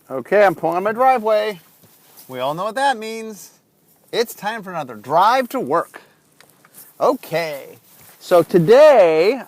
Okay, I'm pulling on my driveway. We all know what that means. It's time for another drive to work. Okay, so today,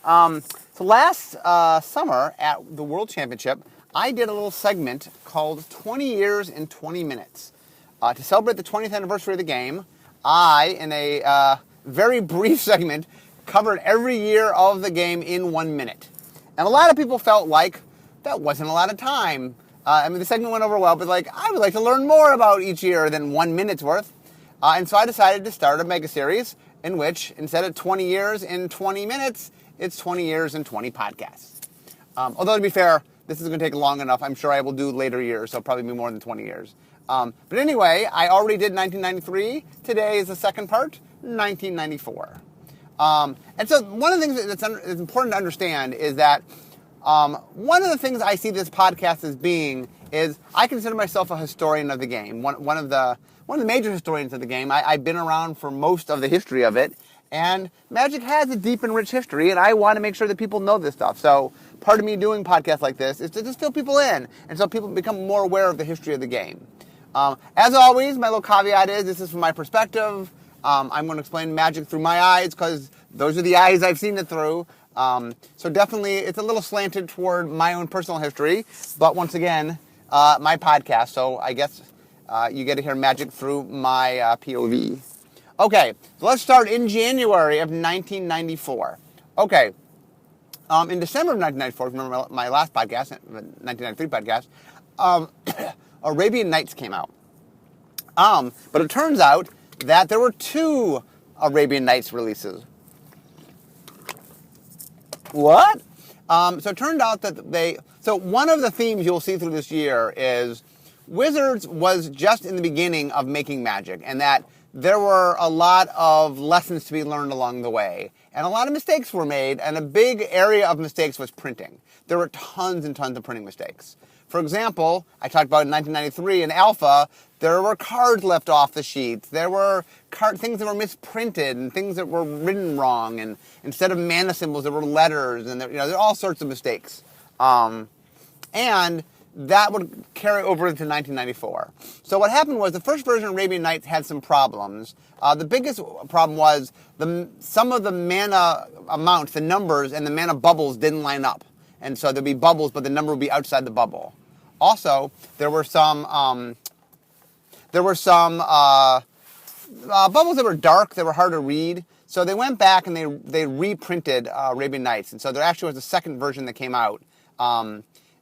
last summer at the World Championship, I did a little segment called 20 Years in 20 Minutes. To celebrate the 20th anniversary of the game, I, in a very brief segment, covered every year of the game in 1 minute. And a lot of people felt like that wasn't a lot of time. The segment went over well, but I would like to learn more about each year than 1 minute's worth. And so I decided to start a mega series in which, instead of 20 years in 20 minutes, it's 20 years in 20 podcasts. Although, to be fair, this is going to take long enough. I'm sure I will do later years, so it'll probably be more than 20 years. But anyway, I already did 1993. Today is the second part, 1994. And so one of the things that's important to understand is that one of the things I see this podcast as being is I consider myself a historian of the game. One of the major historians of the game. I've been around for most of the history of it, and Magic has a deep and rich history, and I want to make sure that people know this stuff. So part of me doing podcasts like this is to just fill people in, and so people become more aware of the history of the game. As always, my little caveat is this is from my perspective. I'm going to explain Magic through my eyes because those are the eyes I've seen it through. So definitely it's a little slanted toward my own personal history, but once again, my podcast, so I guess you get to hear Magic through my POV. Okay, so let's start in January of 1994. Okay, in December of 1994, if you remember my last podcast, 1993 podcast, Arabian Nights came out. But it turns out that there were two Arabian Nights releases. What? So it turned out that so one of the themes you'll see through this year is Wizards was just in the beginning of making Magic, and that there were a lot of lessons to be learned along the way. And a lot of mistakes were made, and a big area of mistakes was printing. There were tons and tons of printing mistakes. For example, I talked about in 1993 in Alpha, there were cards left off the sheets. There were things that were misprinted and things that were written wrong. And instead of mana symbols, there were letters. And there are all sorts of mistakes. And that would carry over into 1994. So what happened was the first version of Arabian Nights had some problems. The biggest problem was some of the mana amounts, the numbers, and the mana bubbles didn't line up. And so there'd be bubbles, but the number would be outside the bubble. Also, there were some bubbles that were dark, that were hard to read. So they went back and they reprinted Arabian Nights. And so there actually was a second version that came out.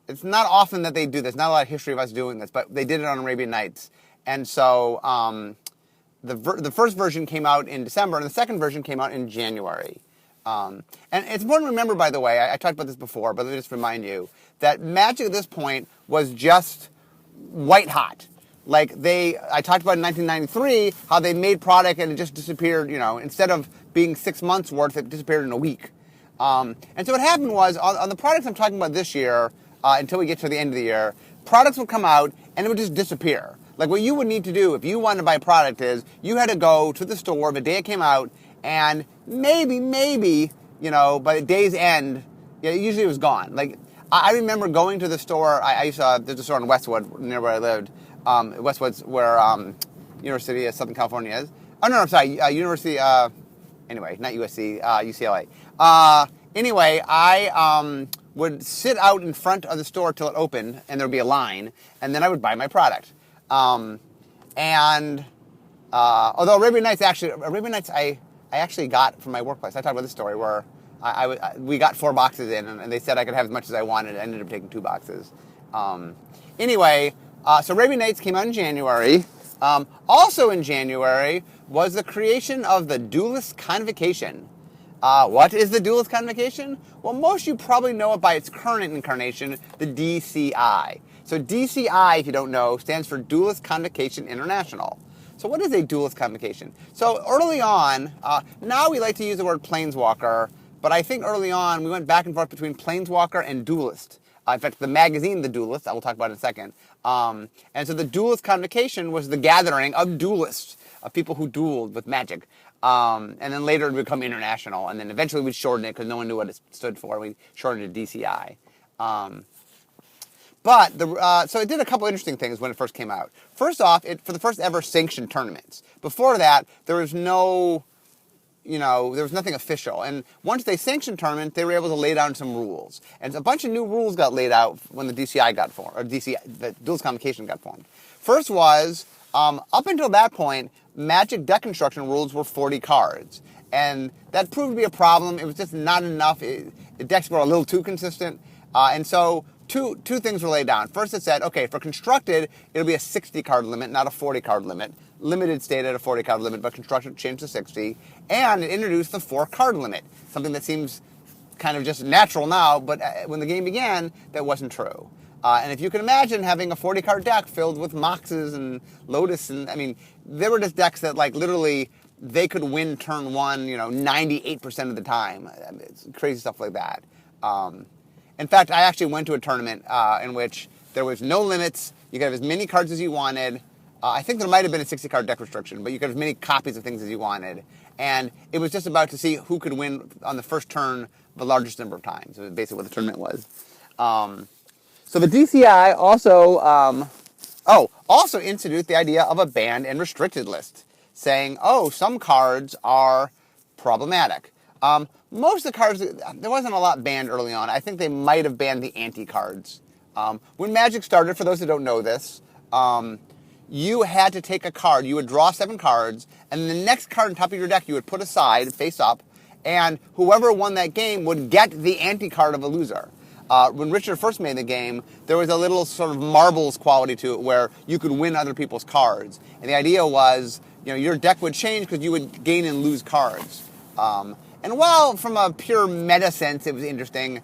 It's not often that they do this. Not a lot of history of us doing this, but they did it on Arabian Nights. And so the first version came out in December, and the second version came out in January. And it's important to remember, by the way, I talked about this before, but let me just remind you, that Magic at this point was just white hot. I talked about in 1993, how they made product and it just disappeared, instead of being 6 months worth, it disappeared in a week. And so what happened was, on the products I'm talking about this year, until we get to the end of the year, products would come out and it would just disappear. Like what you would need to do if you wanted to buy a product is, you had to go to the store the day it came out, and maybe, by the day's end, usually it was gone. I remember going to the store. There's a store in Westwood near where I lived. Westwood's where University of Southern California is. Oh no, I'm sorry. University. Anyway, not USC. UCLA. Anyway, I would sit out in front of the store till it opened, and there'd be a line, and then I would buy my product. Although Arabian Nights I actually got from my workplace. I talked about this story where we got 4 boxes in, and they said I could have as much as I wanted. I ended up taking 2 boxes. So Arabian Nights came out in January. Also in January was the creation of the Duelist Convocation. What is the Duelist Convocation? Well, most of you probably know it by its current incarnation, the DCI. So DCI, if you don't know, stands for Duelist Convocation International. So what is a Duelist Convocation? So early on, now we like to use the word Planeswalker, but I think early on we went back and forth between Planeswalker and Duelist. In fact, the magazine, The Duelist, I will talk about in a second. And so the Duelist Convocation was the gathering of duelists, of people who dueled with Magic. And then later it would become international, and then eventually we'd shorten it because no one knew what it stood for. We shortened it to DCI. But so it did a couple interesting things when it first came out. First off, for the first ever sanctioned tournaments. Before that, there was no, there was nothing official. And once they sanctioned tournament, they were able to lay down some rules. And a bunch of new rules got laid out when the DCI got formed, or the Duelist Convocation got formed. First was, up until that point, Magic deck construction rules were 40 cards. And that proved to be a problem. It was just not enough. The decks were a little too consistent. And so two things were laid down. First, it said, okay, for constructed, it'll be a 60-card limit, not a 40-card limit. Limited stayed at a 40-card limit, but constructed changed to 60. And it introduced the 4-card limit, something that seems kind of just natural now, but when the game began, that wasn't true. And if you can imagine having a 40-card deck filled with Moxes and Lotus, and there were just decks that literally they could win turn one, 98% of the time. It's crazy stuff like that. In fact, I actually went to a tournament in which there was no limits. You could have as many cards as you wanted. I think there might have been a 60-card deck restriction, but you could have as many copies of things as you wanted. And it was just about to see who could win on the first turn the largest number of times. It was basically what the tournament was. So the DCI also introduced the idea of a banned and restricted list, saying, some cards are problematic. Most of the cards, there wasn't a lot banned early on. I think they might have banned the anti-cards. When Magic started, for those who don't know this, you had to take a card. You would draw 7 cards, and the next card on top of your deck you would put aside, face up, and whoever won that game would get the anti-card of a loser. When Richard first made the game, there was a little sort of marbles quality to it where you could win other people's cards. And the idea was, your deck would change because you would gain and lose cards. And while from a pure meta sense it was interesting,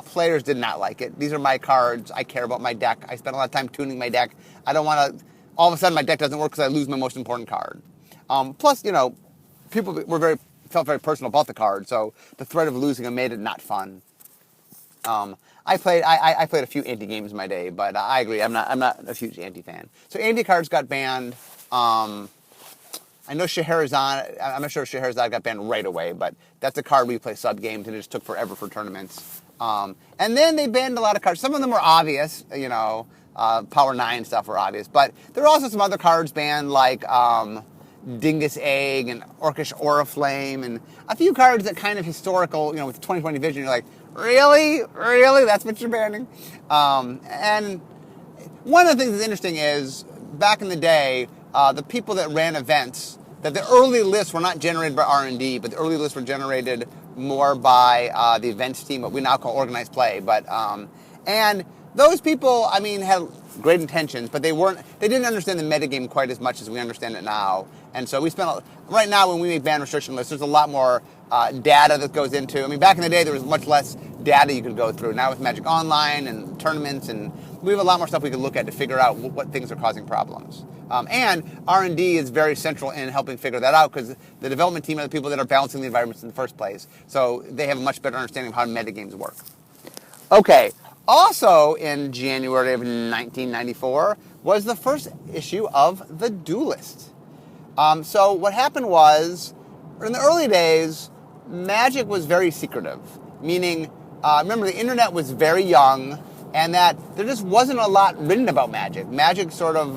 players did not like it. These are my cards. I care about my deck. I spent a lot of time tuning my deck. I don't want to, all of a sudden my deck doesn't work because I lose my most important card. Plus, people felt very personal about the card, so the threat of losing them made it not fun. I played a few anti games in my day, but I agree. I'm not a huge anti fan. So anti cards got banned. I know Scheherazade. I'm not sure if Scheherazade got banned right away, but that's a card we play sub games, and it just took forever for tournaments. And then they banned a lot of cards. Some of them were obvious. Power 9 stuff were obvious, but there were also some other cards banned like Dingus Egg and Orcish Oriflame, and a few cards that kind of historical. With 2020 vision, you're like, really? That's what you're banning? And one of the things that's interesting is, back in the day, the people that ran events, that the early lists were not generated by R&D, but the early lists were generated more by the events team, what we now call organized play. But and those people, had great intentions, but they didn't understand the metagame quite as much as we understand it now. And so right now when we make ban restriction lists, there's a lot more data that goes into. Back in the day, there was much less data you could go through. Now with Magic Online and tournaments, and we have a lot more stuff we can look at to figure out what things are causing problems. And R&D is very central in helping figure that out because the development team are the people that are balancing the environments in the first place. So they have a much better understanding of how metagames work. Okay, also in January of 1994 was the first issue of The Duelist. So what happened was, in the early days, Magic was very secretive, meaning, remember, the internet was very young, and that there just wasn't a lot written about Magic. Magic sort of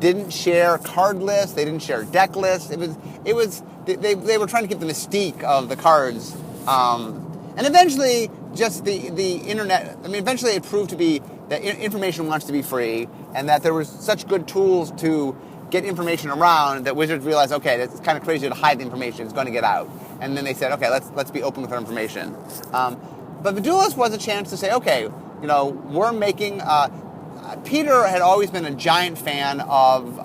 didn't share card lists, they didn't share deck lists. They were trying to keep the mystique of the cards. And eventually, just the internet, eventually it proved to be that information wants to be free, and that there was such good tools to get information around that Wizards realized, okay, it's kind of crazy to hide the information, it's going to get out. And then they said, okay, let's be open with our information. But The Duelist was a chance to say, okay, we're making, Peter had always been a giant fan of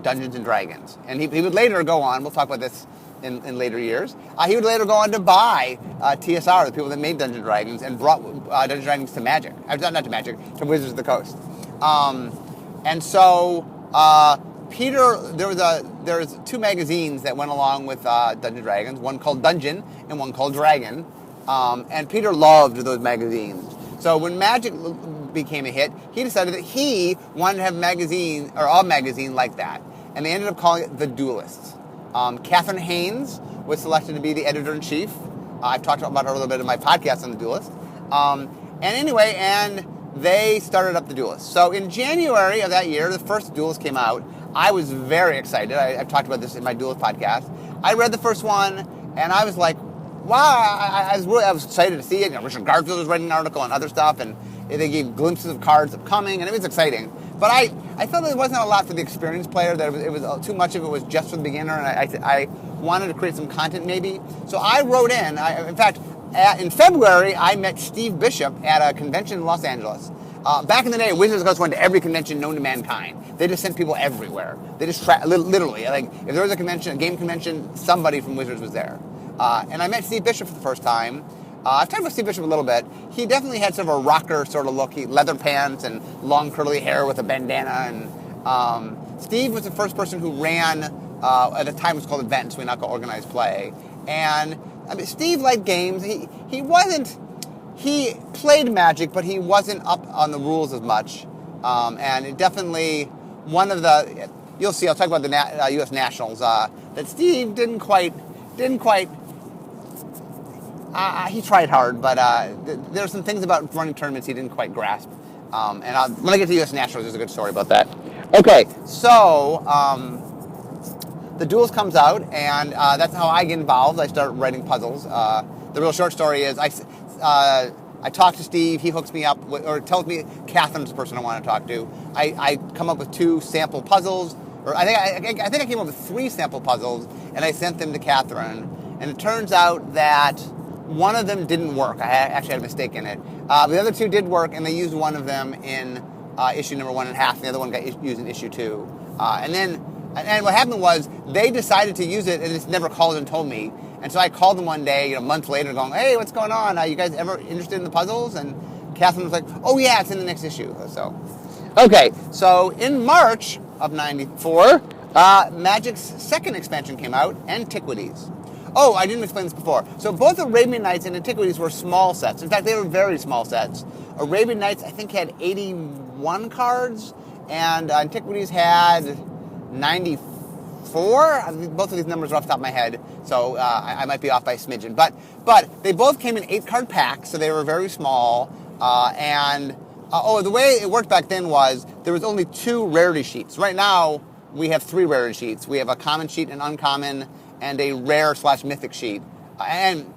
Dungeons and Dragons. And he would later go on, we'll talk about this in later years, he would later go on to buy TSR, the people that made Dungeons and Dragons, and brought Dungeons and Dragons to Magic. Not to Magic, to Wizards of the Coast. And so Peter, there was 2 magazines that went along with Dungeons and Dragons, one called Dungeon and one called Dragon. And Peter loved those magazines. So when Magic became a hit, he decided that he wanted to have a magazine like that. And they ended up calling it The Duelist. Catherine Haynes was selected to be the editor-in-chief. I've talked about her a little bit in my podcast on The Duelist. And they started up the Duelist. So in January of that year, the first Duelist came out. I was very excited. I've talked about this in my Duelist podcast. I read the first one, and I was like, wow, I was excited to see it. Richard Garfield was writing an article and other stuff, and they gave glimpses of cards upcoming, and it was exciting. But I felt there wasn't a lot for the experienced player. That it was too much of it was just for the beginner, and I wanted to create some content maybe. So I wrote in. In fact, in February, I met Steve Bishop at a convention in Los Angeles. Back in the day, Wizards of the Coast went to every convention known to mankind. They just sent people everywhere. They just literally, like, if there was a convention, a game convention, somebody from Wizards was there. And I met Steve Bishop for the first time. I've talked about Steve Bishop a little bit. He definitely had sort of a rocker sort of look. He leather pants and long curly hair with a bandana. And Steve was the first person who ran, at the time it was called Events, we now call Organized Play. And I mean, Steve liked games. He played Magic, but he wasn't up on the rules as much. And it definitely, one of the, you'll see, I'll talk about the U.S. Nationals, that Steve didn't quite, he tried hard, but there are some things about running tournaments he didn't quite grasp. And when I get to U.S. Nationals, there's a good story about that. Okay, so the Duels comes out, and that's how I get involved. I start writing puzzles. The real short story is I talk to Steve, he hooks me up, or tells me Catherine's the person I want to talk to. I come up with 2 sample puzzles, or I think I came up with 3 sample puzzles, and I sent them to Catherine. And it turns out that one of them didn't work. I actually had a mistake in it. The other 2 did work, and they used one of them in issue number 1.5, and the other one got used in issue 2. And what happened was they decided to use it, and just never called and told me. And so I called them one day, a month later, going, "Hey, what's going on? You guys ever interested in the puzzles?" And Catherine was like, "Oh yeah, it's in the next issue." So, okay. So in March of '94, Magic's second expansion came out, Antiquities. Oh, I didn't explain this before. So both Arabian Nights and Antiquities were small sets. In fact, they were very small sets. Arabian Nights, I think, had 81 cards, and Antiquities had 94. Both of these numbers are off the top of my head, so I might be off by a smidgen. But they both came in 8-card packs, so they were very small. The way it worked back then was there was only 2 rarity sheets. Right now, we have 3 rarity sheets. We have a common sheet, an uncommon, and a rare/mythic sheet. And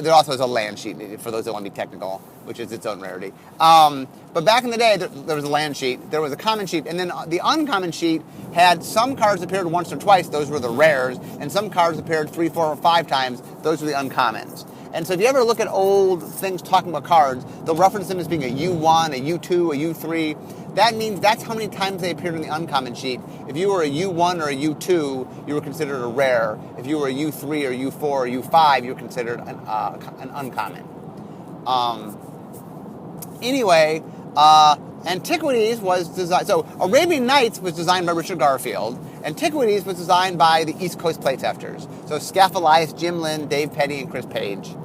there also is a land sheet, for those that want to be technical, which is its own rarity. But back in the day, there was a land sheet, there was a common sheet, and then the uncommon sheet had some cards appeared once or twice, those were the rares, and some cards appeared 3, 4, or 5 times, those were the uncommons. And so if you ever look at old things talking about cards, they'll reference them as being a U1, a U2, a U3. That means that's how many times they appeared on the uncommon sheet. If you were a U1 or a U2, you were considered a rare. If you were a U3 or U4 or U5, you were considered an uncommon. Anyway, Antiquities was designed... So Arabian Nights was designed by Richard Garfield. Antiquities was designed by the East Coast Playtefters. So Scaphalias, Jim Lynn, Dave Petty, and Chris Page.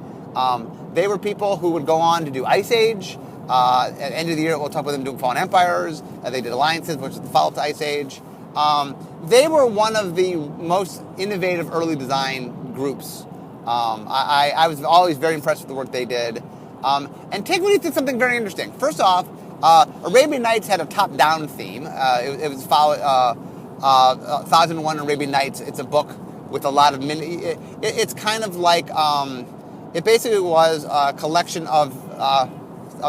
They were people who would go on to do Ice Age. At the end of the year, we'll talk about them doing Fallen Empires. They did Alliances, which is the follow-up to Ice Age. They were one of the most innovative early design groups. I was always very impressed with the work they did. Antiquities did something very interesting. First off, Arabian Nights had a top-down theme. It was 1001 Arabian Nights. It's a book with a lot of it's kind of like it basically was a collection of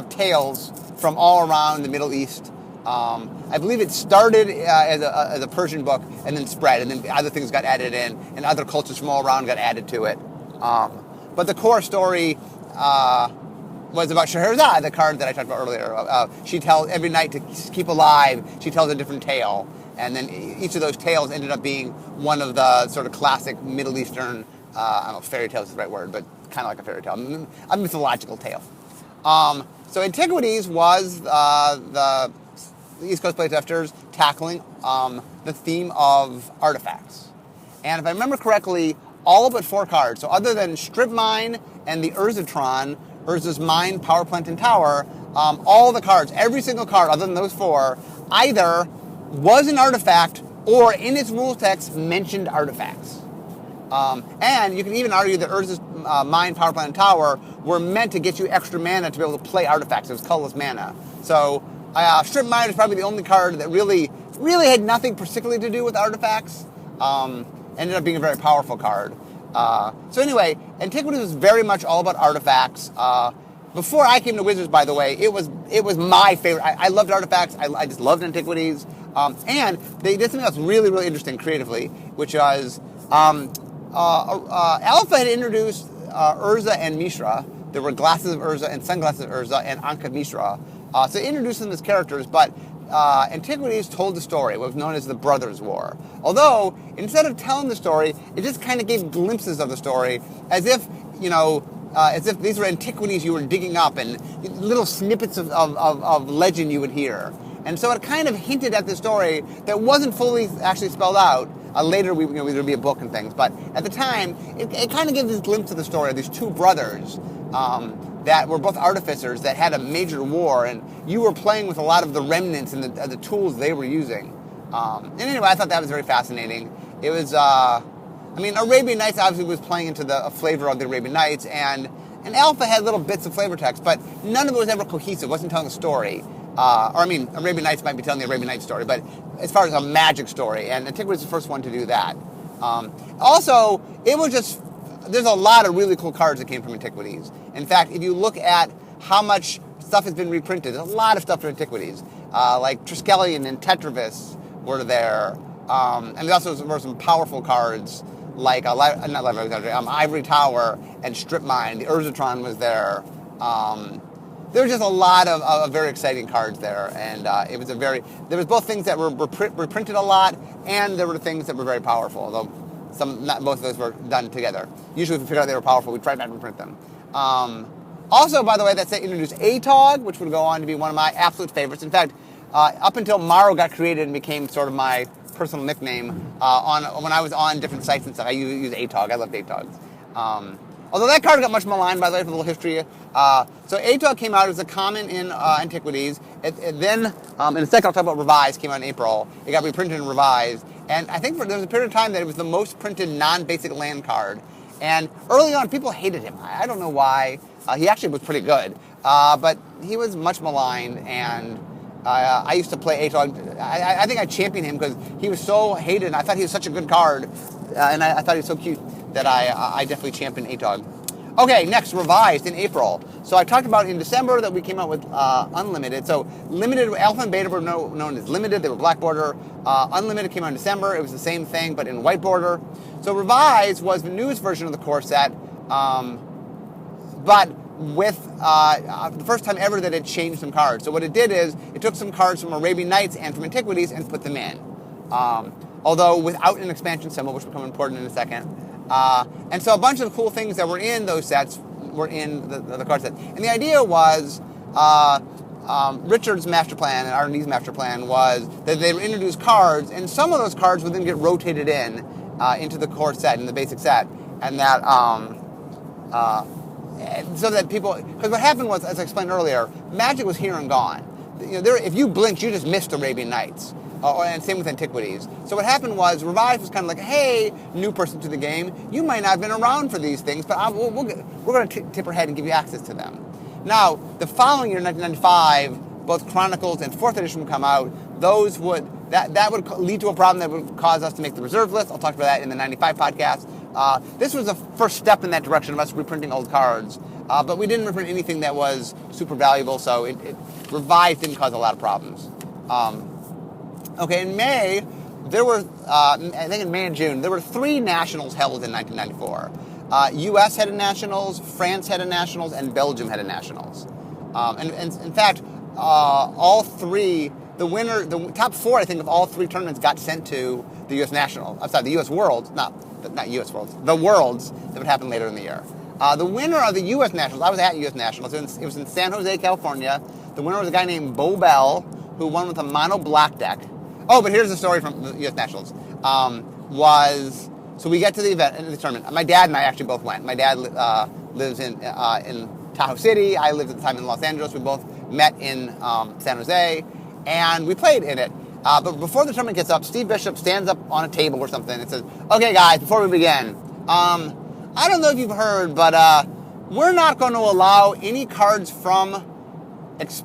tales from all around the Middle East. I believe it started as a Persian book and then spread, and then other things got added in, and other cultures from all around got added to it. But the core story was about Scheherazade, the card that I talked about earlier. She tells every night to keep alive. She tells a different tale, and then each of those tales ended up being one of the sort of classic Middle Eastern. I don't know if fairy tale is the right word, but kind of like a fairy tale, a mythological tale. So Antiquities was the East Coast Playtefters tackling the theme of artifacts. And if I remember correctly, all but 4 cards, so other than Strip Mine and the Urzatron, Urza's Mine, Power Plant, and Tower, all the cards, every single card other than those 4, either was an artifact or in its rules text mentioned artifacts. And you can even argue that Urza's Mine, Power Plant, and Tower were meant to get you extra mana to be able to play artifacts. It was colorless mana. So Strip Mine is probably the only card that really had nothing particularly to do with artifacts. Ended up being a very powerful card. So anyway, Antiquities was very much all about artifacts. Before I came to Wizards, by the way, it was my favorite. I loved artifacts. I just loved Antiquities. And they did something else really, really interesting creatively, which was Alpha had introduced Urza and Mishra. There were glasses of Urza and sunglasses of Urza and Ankh Mishra. So they introduced them as characters, but Antiquities told the story, what was known as the Brothers' War. Although, instead of telling the story, it just kind of gave glimpses of the story, as if, as if these were antiquities you were digging up and little snippets of legend you would hear. And so it kind of hinted at the story that wasn't fully actually spelled out. Later, there would be a book and things, but at the time, it kind of gave this glimpse of the story of these two brothers that were both artificers that had a major war, and you were playing with a lot of the remnants and the tools they were using. And anyway, I thought that was very fascinating. It was, Arabian Nights obviously was playing into the flavor of the Arabian Nights, and Alpha had little bits of flavor text, but none of it was ever cohesive. It wasn't telling a story. Arabian Nights might be telling the Arabian Nights story, but as far as a magic story, and Antiquities was the first one to do that. Also, it was just, there's a lot of really cool cards that came from Antiquities. In fact, if you look at how much stuff has been reprinted, there's a lot of stuff from Antiquities. Like Triskelion and Tetravis were there. And there also were some powerful cards like, Ivory Tower and Strip Mine. The Urzatron was there. There were just a lot of very exciting cards there, and there was both things that were reprinted a lot, and there were things that were very powerful, although most of those were done together. Usually if we figured out they were powerful, we'd try not to reprint them. Also, by the way, that set introduced Atog, which would go on to be one of my absolute favorites. In fact, up until Maro got created and became sort of my personal nickname, when I was on different sites and stuff, I used Atog. I loved Atogs. Although that card got much maligned, by the way, for a little history. So Atog came out as a common in Antiquities. Then, in a second, I'll talk about Revised, came out in April. It got reprinted and revised. And I think there was a period of time that it was the most printed non-basic land card. And early on, people hated him. I don't know why. He actually was pretty good. But he was much maligned, and I used to play Atog. I think I championed him because he was so hated, and I thought he was such a good card. And I thought he was so cute that I definitely championed Atog. Okay, next, Revised in April. So I talked about in December that we came out with Unlimited. So Limited, Alpha and Beta were known as Limited. They were black border. Unlimited came out in December. It was the same thing, but in white border. So Revised was the newest version of the core set, but with the first time ever that it changed some cards. So what it did is it took some cards from Arabian Nights and from Antiquities and put them in. Although without an expansion symbol, which will become important in a second. And so a bunch of the cool things that were in those sets were in the card set. And the idea was, Richard's master plan and R&D's master plan was that they would introduce cards, and some of those cards would then get rotated into the core set, in the basic set. And that, so that people, because what happened was, as I explained earlier, Magic was here and gone. If you blinked, you just missed Arabian Nights. And same with Antiquities. So what happened was, Revised was kind of like, hey, new person to the game, you might not have been around for these things, but we're going to tip our head and give you access to them. Now, the following year, 1995, both Chronicles and 4th edition would come out. Those that would lead to a problem that would cause us to make the reserve list. I'll talk about that in the 95 podcast. This was the first step in that direction of us reprinting old cards. But we didn't reprint anything that was super valuable, so Revised didn't cause a lot of problems. Okay, in May, there were, I think in May and June, there were 3 nationals held in 1994. U.S. had a nationals, France had a nationals, and Belgium had a nationals. And in fact, all 3, the top 4, I think, of all 3 tournaments got sent to the U.S. National. I'm sorry, the U.S. Worlds, not U.S. Worlds, the Worlds that would happen later in the year. The winner of the U.S. Nationals, I was at U.S. Nationals, it was in San Jose, California. The winner was a guy named Bo Bell, who won with a mono black deck. Oh, but here's the story from the U.S. Nationals. So we get to the event, the tournament. My dad and I actually both went. My dad lives in Tahoe City. I lived at the time in Los Angeles. We both met in San Jose, and we played in it. But before the tournament gets up, Steve Bishop stands up on a table or something and says, okay, guys, before we begin, I don't know if you've heard, but we're not going to allow any cards from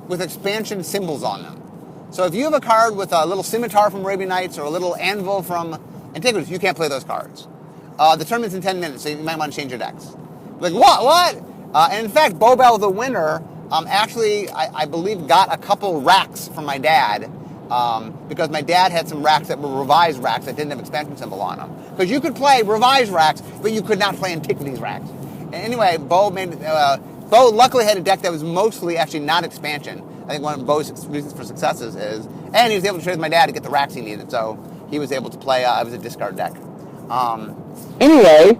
with expansion symbols on them. So if you have a card with a little scimitar from Arabian Nights or a little anvil from Antiquities, you can't play those cards. The tournament's in 10 minutes, so you might want to change your decks. Like, what? And in fact, Bobel, the winner, actually, I believe, got a couple racks from my dad, because my dad had some racks that were revised racks that didn't have expansion symbol on them. Because you could play revised racks, but you could not play Antiquities racks. And anyway, Bo luckily had a deck that was mostly actually not expansion. I think one of Bo's reasons for successes is, and he was able to trade with my dad to get the racks he needed, so he was able to play, it was a discard deck. Anyway,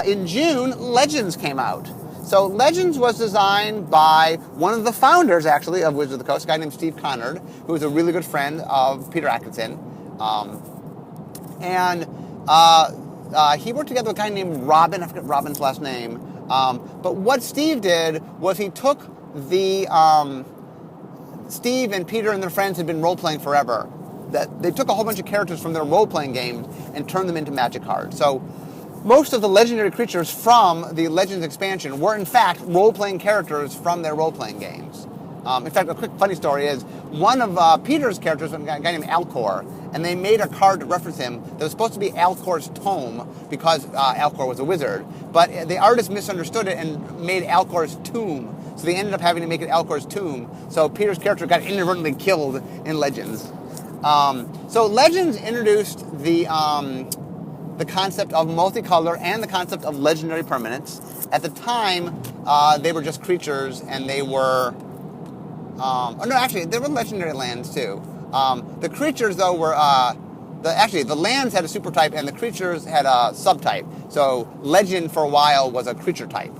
in June, Legends came out. So Legends was designed by one of the founders, actually, of Wizards of the Coast, a guy named Steve Conard, who was a really good friend of Peter Atkinson. He worked together with a guy named Robin, I forget Robin's last name. But what Steve did was he took the... Steve and Peter and their friends had been role-playing forever. That they took a whole bunch of characters from their role-playing games and turned them into Magic cards. So most of the legendary creatures from the Legends expansion were in fact role-playing characters from their role-playing games. In fact, a quick funny story is one of Peter's characters was a guy named Alcor, and they made a card to reference him that was supposed to be Alcor's tome because Alcor was a wizard, but the artist misunderstood it and made Alcor's tomb. So they ended up having to make it Alcor's tomb. So Peter's character got inadvertently killed in Legends. So Legends introduced the concept of multicolor and the concept of legendary permanents. At the time, they were just creatures, and they were... there were legendary lands too. The creatures, though, were... the lands had a super type, and the creatures had a subtype. So Legend, for a while, was a creature type.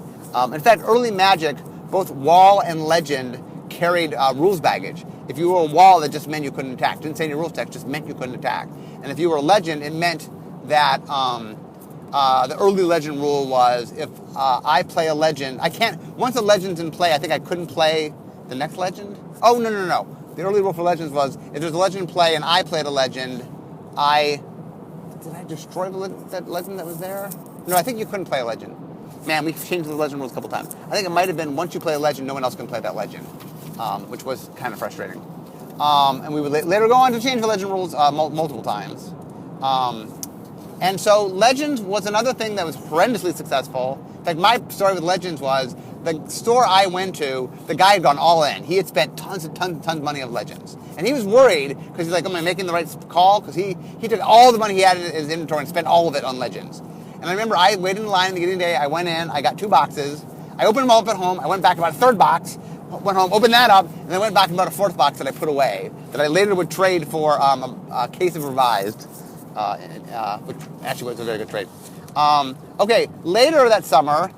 In fact, early Magic, both Wall and Legend carried rules baggage. If you were a Wall, that just meant you couldn't attack. Didn't say any rules text, just meant you couldn't attack. And if you were a Legend, it meant that the early Legend rule was if I play a Legend, I can't, once a Legend's in play, I think I couldn't play the next Legend. Oh, no. The early rule for Legends was if there's a Legend in play and I played a Legend, did I destroy that Legend that was there? No, I think you couldn't play a Legend. Man, we've changed the Legend rules a couple times. I think it might have been once you play a Legend, no one else can play that Legend, which was kind of frustrating. And we would later go on to change the Legend rules multiple times. And so Legends was another thing that was horrendously successful. In fact, my story with Legends was the store I went to, the guy had gone all in. He had spent tons of money of Legends. And he was worried because he's like, am I making the right call? Because he took all the money he had in his inventory and spent all of it on Legends. And I remember I waited in line at the beginning of the day. I went in, I got 2 boxes. I opened them all up at home. I went back about a 3rd box, went home, opened that up, and then went back about a 4th box that I put away that I later would trade for a case of Revised, which actually was a very good trade. Okay, later that summer,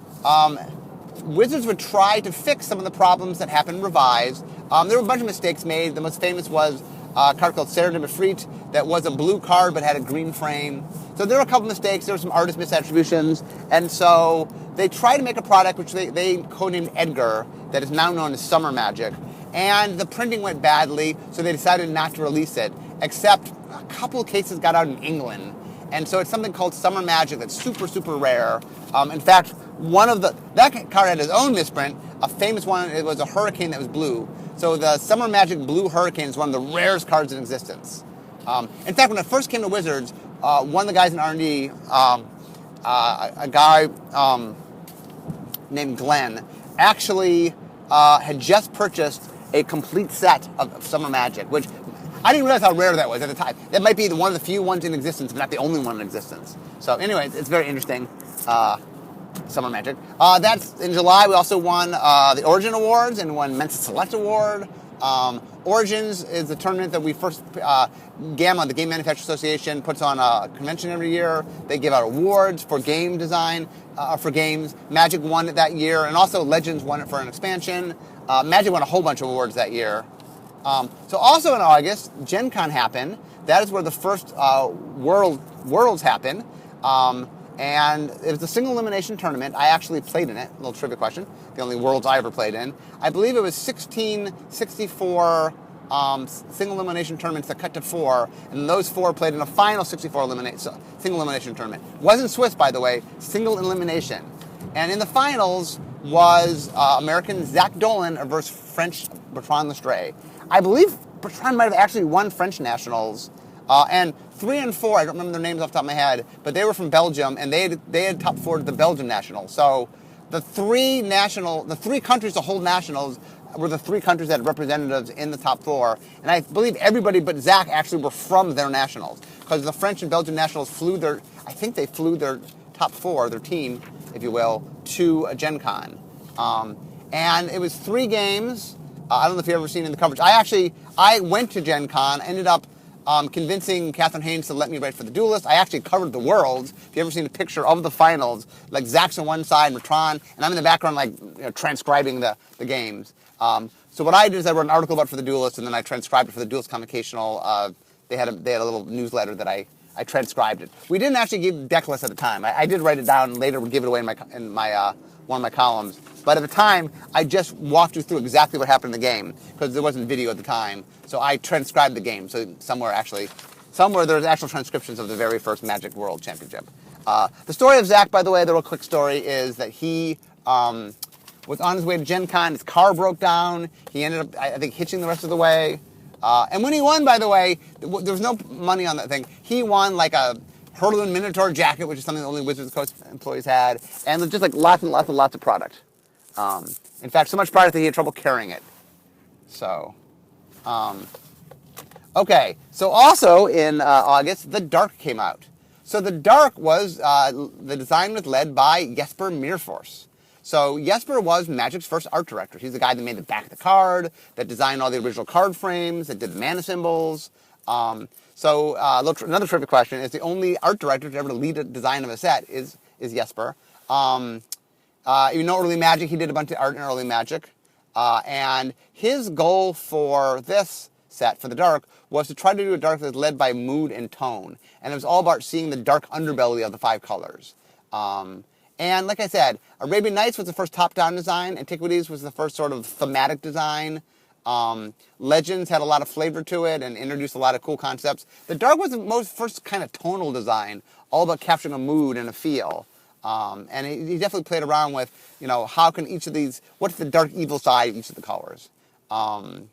Wizards would try to fix some of the problems that happened in Revised. There were a bunch of mistakes made. The most famous was a card called Serendip Efreet that was a blue card but had a green frame. So there were a couple mistakes. There were some artist misattributions. And so they tried to make a product which they codenamed Edgar that is now known as Summer Magic. And the printing went badly, so they decided not to release it, except a couple of cases got out in England. And so it's something called Summer Magic that's super, super rare. In fact, that card had its own misprint. A famous one, it was a hurricane that was blue. So the Summer Magic Blue Hurricane is one of the rarest cards in existence. In fact, when it first came to Wizards, one of the guys in R&D, a guy named Glenn, actually had just purchased a complete set of Summer Magic, which I didn't realize how rare that was at the time. That might be one of the few ones in existence, but not the only one in existence. So anyway, it's very interesting, Summer Magic. That's in July. We also won the Origin Awards and won Mensa Select Award. Origins is the tournament that we first, GAMA, the Game Manufacturers Association, puts on a convention every year. They give out awards for game design, for games. Magic won it that year, and also Legends won it for an expansion. Magic won a whole bunch of awards that year. So also in August, Gen Con happened. That is where the first Worlds happened. And it was a single elimination tournament. I actually played in it. A little trivia question. The only Worlds I ever played in. I believe it was 1664 single elimination tournaments that cut to 4, and those 4 played in a final 64 single elimination tournament. Wasn't Swiss, by the way. Single elimination. And in the finals was American Zach Dolan versus French Bertrand Lestray. I believe Bertrand might have actually won French nationals, and 3 and 4, I don't remember their names off the top of my head, but they were from Belgium, and they had top 4 to the Belgium nationals. So the three countries to hold nationals were the 3 countries that had representatives in the top 4, and I believe everybody but Zach actually were from their nationals, because the French and Belgian nationals flew their top 4, their team, if you will, to Gen Con. And it was 3 games. I don't know if you've ever seen in the coverage. I went to Gen Con, ended up convincing Catherine Haynes to let me write for The Duelist. I actually covered the Worlds. If you've ever seen a picture of the finals, like Zach's on one side, Matron, and I'm in the background, like, transcribing the games. So what I did is I wrote an article about it for The Duelist, and then I transcribed it for the Duelist Convocational. They had a little newsletter that I transcribed it. We didn't actually give deck lists at the time. I did write it down, and later would give it away in my one of my columns. But at the time, I just walked you through exactly what happened in the game, because there wasn't video at the time. So I transcribed the game. So somewhere there's actual transcriptions of the very first Magic World Championship. The story of Zach, by the way, the real quick story is that he was on his way to Gen Con. His car broke down. He ended up, I think, hitching the rest of the way. And when he won, by the way, there was no money on that thing. He won like a Hurlman Minotaur jacket, which is something that only Wizards of the Coast employees had, and just like lots and lots of product. In fact, so much product that he had trouble carrying it. So, okay. So also in August, The Dark came out. So The Dark was, the design was led by Jesper Meerfors. So Jesper was Magic's first art director. He's the guy that made the back of the card, that designed all the original card frames, that did the mana symbols. So another trivia question is the only art director to ever lead a design of a set is Jesper. Early Magic, he did a bunch of art in early Magic. And his goal for this set, for The Dark, was to try to do a Dark that's led by mood and tone. And it was all about seeing the dark underbelly of the 5 colors. And like I said, Arabian Nights was the first top-down design. Antiquities was the first sort of thematic design. Legends had a lot of flavor to it and introduced a lot of cool concepts. The Dark was the first kind of tonal design, all about capturing a mood and a feel. And he definitely played around with, how can each of these, what's the dark evil side of each of the colors? And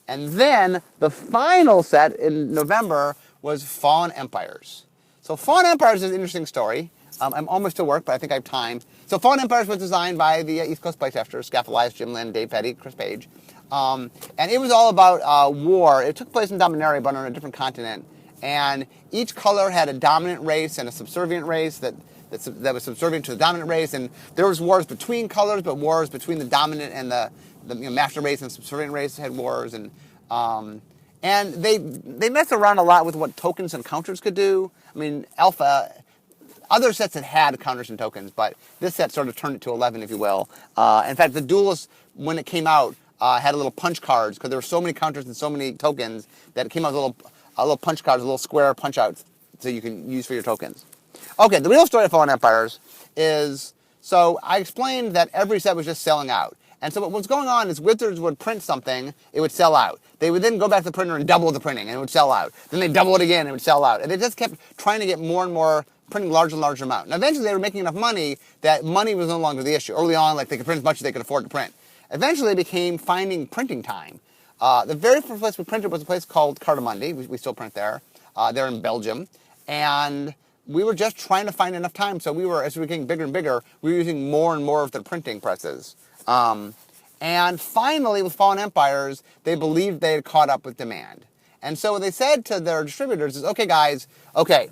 then the final set in November was Fallen Empires. So Fallen Empires is an interesting story. I'm almost to work, but I think I have time. So Fallen Empires was designed by the East Coast playtesters, Scaff Elias, Jim Lynn, Dave Petty, Chris Page. And it was all about war. It took place in Dominaria, but on a different continent. And each color had a dominant race and a subservient race that was subservient to the dominant race. And there was wars between colors, but wars between the dominant and the master race and subservient race had wars. And they messed around a lot with what tokens and counters could do. I mean, Alpha... Other sets had counters and tokens, but this set sort of turned it to 11, if you will. In fact, the Duelist, when it came out, had a little punch cards, because there were so many counters and so many tokens that it came out with little punch cards, little square punch outs, so you can use for your tokens. Okay, the real story of Fallen Empires is, so I explained that every set was just selling out. And so what was going on is Wizards would print something, it would sell out. They would then go back to the printer and double the printing, and it would sell out. Then they'd double it again, and it would sell out. And they just kept trying to get more and more, printing larger and larger amount. And eventually they were making enough money that money was no longer the issue. Early on, like, they could print as much as they could afford to print. Eventually it became finding printing time. The very first place we printed was a place called Cartamundi. We still print there. They're in Belgium. And we were just trying to find enough time. So as we were getting bigger and bigger, we were using more and more of their printing presses. And finally, with Fallen Empires, they believed they had caught up with demand. And so what they said to their distributors is, okay, guys, okay.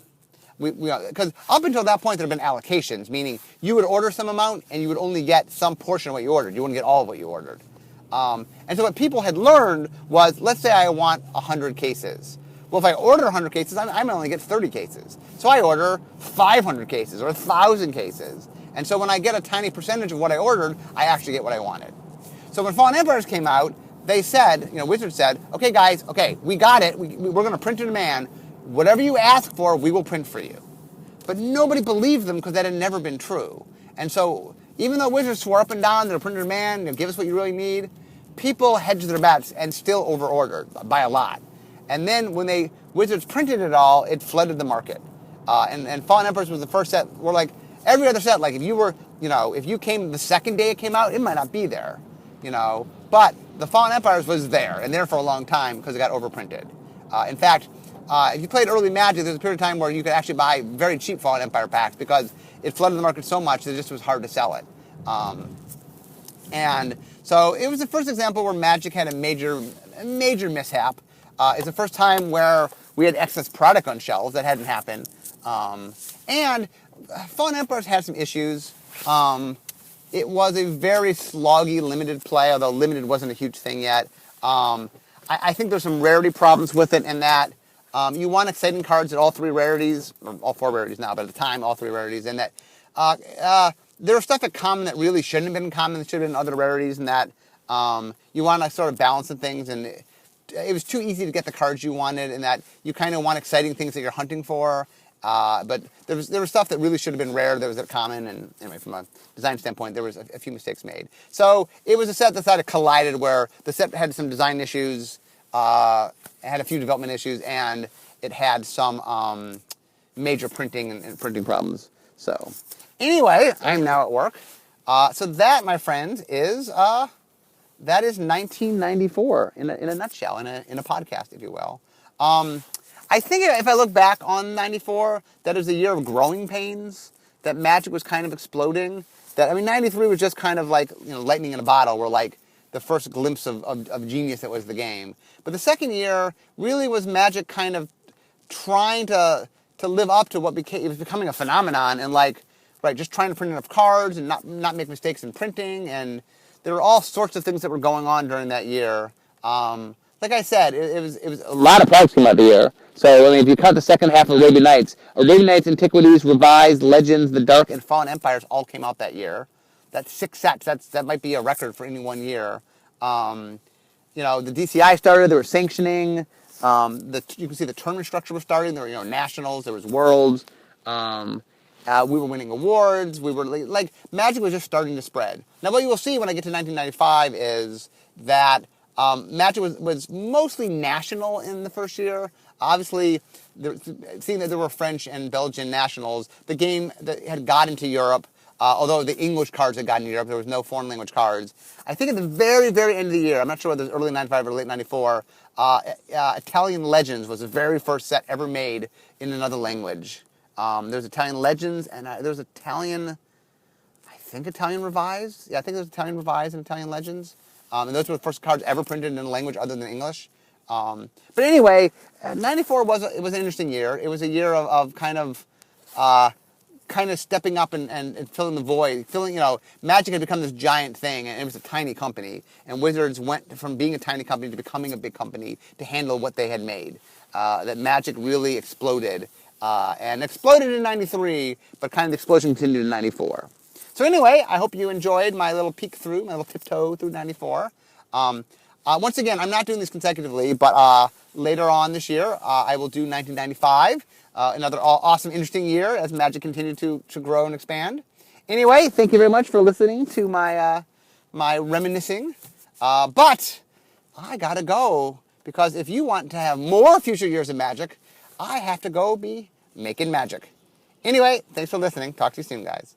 Because up until that point, there had been allocations, meaning you would order some amount and you would only get some portion of what you ordered. You wouldn't get all of what you ordered. And so what people had learned was, let's say I want 100 cases. Well, if I order 100 cases, I might only get 30 cases. So I order 500 cases or 1,000 cases. And so when I get a tiny percentage of what I ordered, I actually get what I wanted. So when Fallen Empires came out, they said, Wizards said, okay, guys, okay, we got it. We're going to print to demand. Whatever you ask for, we will print for you. But nobody believed them because that had never been true. And so even though Wizards swore up and down they're print to demand, give us what you really need, people hedged their bets and still over-ordered by a lot. And then when Wizards printed it all, it flooded the market. And Fallen Empires was the first set where, like, every other set, like, if you came the second day it came out, it might not be there, But the Fallen Empires was there, and there for a long time because it got overprinted. In fact, if you played early Magic, there was a period of time where you could actually buy very cheap Fallen Empire packs because it flooded the market so much that it just was hard to sell it. And so it was the first example where Magic had a major mishap. It's the first time where we had excess product on shelves. That hadn't happened. And Fallen Empires had some issues. It was a very sloggy limited play, although limited wasn't a huge thing yet. I think there's some rarity problems with it in that you want exciting cards at all three rarities, or all four rarities now, but at the time, all three rarities, and that there was stuff at common that really shouldn't have been in common, that should have been in other rarities, and that you want to sort of balance the things, and it was too easy to get the cards you wanted, and that you kind of want exciting things that you're hunting for. But there was stuff that really should have been rare that was at common, and anyway, from a design standpoint, there was a few mistakes made. So it was a set that sort of collided, where the set had some design issues, it had a few development issues, and it had some major printing and printing problems. So anyway, I'm now at work. So that, my friends, is 1994 in a nutshell, in a podcast, if you will. I think if I look back on 94, that it was a year of growing pains, that Magic was kind of exploding. 93 was just kind of like, lightning in a bottle, where like the first glimpse of genius that was the game. But the second year really was Magic kind of trying to live up to what it was becoming a phenomenon, and just trying to print enough cards and not make mistakes in printing, and there were all sorts of things that were going on during that year. Like I said, it was a lot of products came out the year. So if you count the second half of Arabian Nights, Antiquities, Revised, Legends, The Dark, and Fallen Empires all came out that year. That's 6 sets. That might be a record for any one year. The DCI started. There was sanctioning. You can see the tournament structure was starting. There were nationals. There was worlds. We were winning awards. We were Magic was just starting to spread. Now, what you will see when I get to 1995 is that Magic was mostly national in the first year. Obviously, seeing that there were French and Belgian nationals, the game that had got into Europe, although the English cards had gotten to Europe, there was no foreign language cards. I think at the very, very end of the year, I'm not sure whether it was early 95 or late 94, Italian Legends was the very first set ever made in another language. There's Italian Legends, and there's Italian Revised. Yeah, I think there's Italian Revised and Italian Legends. And those were the first cards ever printed in a language other than English. But anyway, 94 was an interesting year. It was a year of kind of stepping up and filling the void. Magic had become this giant thing, and it was a tiny company. And Wizards went from being a tiny company to becoming a big company to handle what they had made. That Magic really exploded. And exploded in 93, but kind of the explosion continued in 94. So anyway, I hope you enjoyed my little peek through, my little tiptoe through 94. Once again, I'm not doing this consecutively, but later on this year, I will do 1995, another awesome, interesting year as Magic continued to grow and expand. Anyway, thank you very much for listening to my my reminiscing. But I gotta go, because if you want to have more future years of Magic, I have to go be making magic. Anyway, thanks for listening. Talk to you soon, guys.